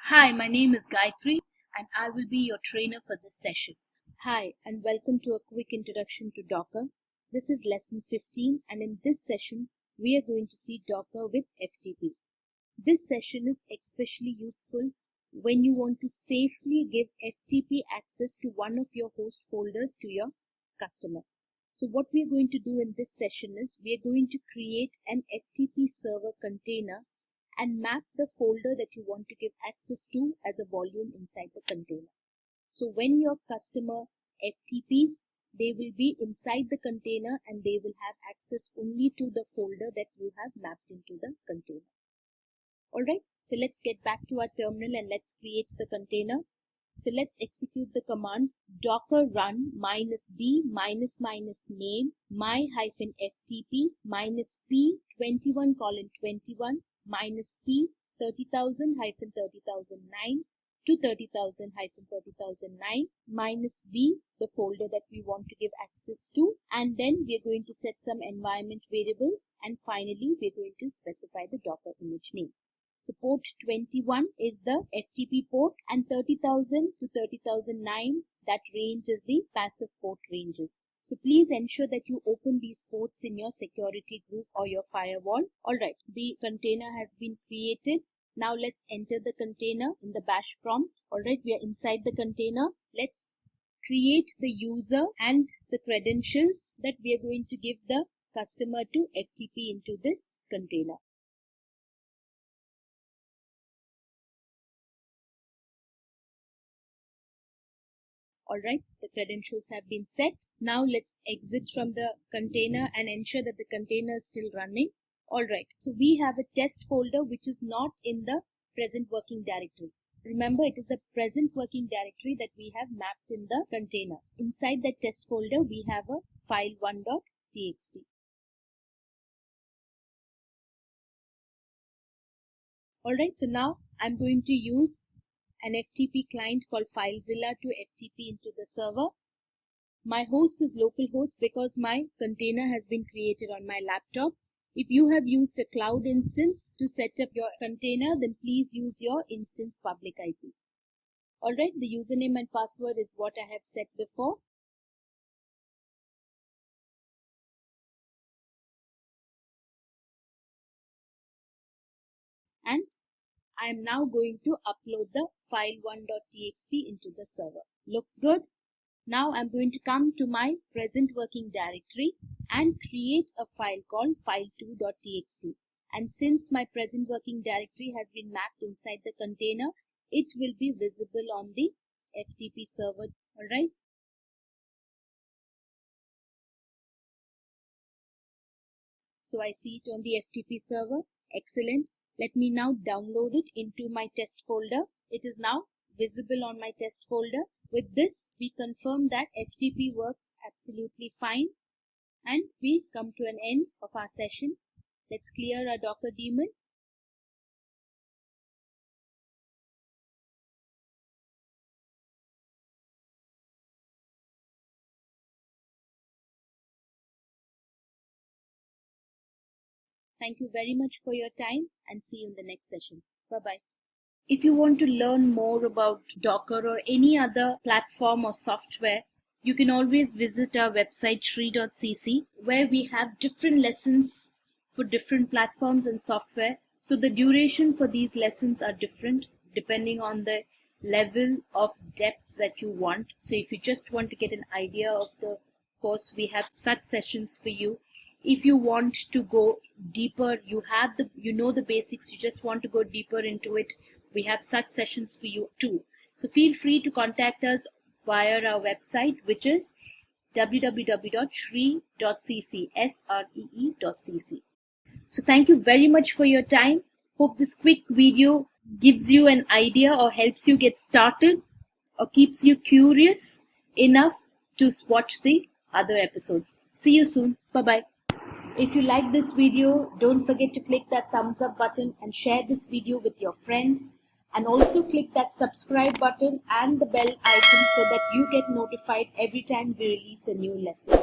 Hi, my name is Gayatri and I will be your trainer for this session. Hi, and welcome to a quick introduction to Docker. This is lesson 15, and in this session, we are going to see Docker with FTP. This session is especially useful when you want to safely give FTP access to one of your host folders to your customer. So what we are going to do in this session is we are going to create an FTP server container and map the folder that you want to give access to as a volume inside the container. So when your customer FTPs, they will be inside the container and they will have access only to the folder that you have mapped into the container. Alright, so let's get back to our terminal and let's create the container. So let's execute the command docker run -d --name my-ftp -p21:21 -p 30,000-30,009 to 30,000-30,009 -v, the folder that we want to give access to, and then we're going to set some environment variables, and finally we're going to specify the Docker image name. So port 21 is the FTP port, and 30,000 to 30,009, that range is the passive port ranges. So please ensure that you open these ports in your security group or your firewall. Alright, the container has been created. Now let's enter the container in the bash prompt. Alright, we are inside the container. Let's create the user and the credentials that we are going to give the customer to FTP into this container. Alright, the credentials have been set. Now let's exit from the container and ensure that the container is still running. Alright, so we have a test folder which is not in the present working directory. Remember, it is the present working directory that we have mapped in the container. Inside that test folder, we have a file1.txt. Alright, so now I'm going to use an FTP client called Filezilla to FTP into the server. My host is localhost because my container has been created on my laptop. If you have used a cloud instance to set up your container, then please use your instance public IP. Alright, the username and password is what I have set before. And I am now going to upload the file1.txt into the server. Looks good. Now I'm going to come to my present working directory and create a file called file2.txt. And since my present working directory has been mapped inside the container, it will be visible on the FTP server. Alright. So I see it on the FTP server. Excellent. Let me now download it into my test folder. It is now visible on my test folder. With this, we confirm that FTP works absolutely fine, and we come to an end of our session. Let's clear our Docker daemon. Thank you very much for your time and see you in the next session. Bye-bye. If you want to learn more about Docker or any other platform or software, you can always visit our website shri.cc, where we have different lessons for different platforms and software. So the duration for these lessons are different depending on the level of depth that you want. So if you just want to get an idea of the course, we have such sessions for you. If you want to go deeper, you know the basics, you just want to go deeper into it, we have such sessions for you too. So feel free to contact us via our website, which is www.sree.cc. So thank you very much for your time. Hope this quick video gives you an idea or helps you get started or keeps you curious enough to watch the other episodes. See you soon. Bye-bye. If you like this video, don't forget to click that thumbs up button and share this video with your friends. And also click that subscribe button and the bell icon so that you get notified every time we release a new lesson.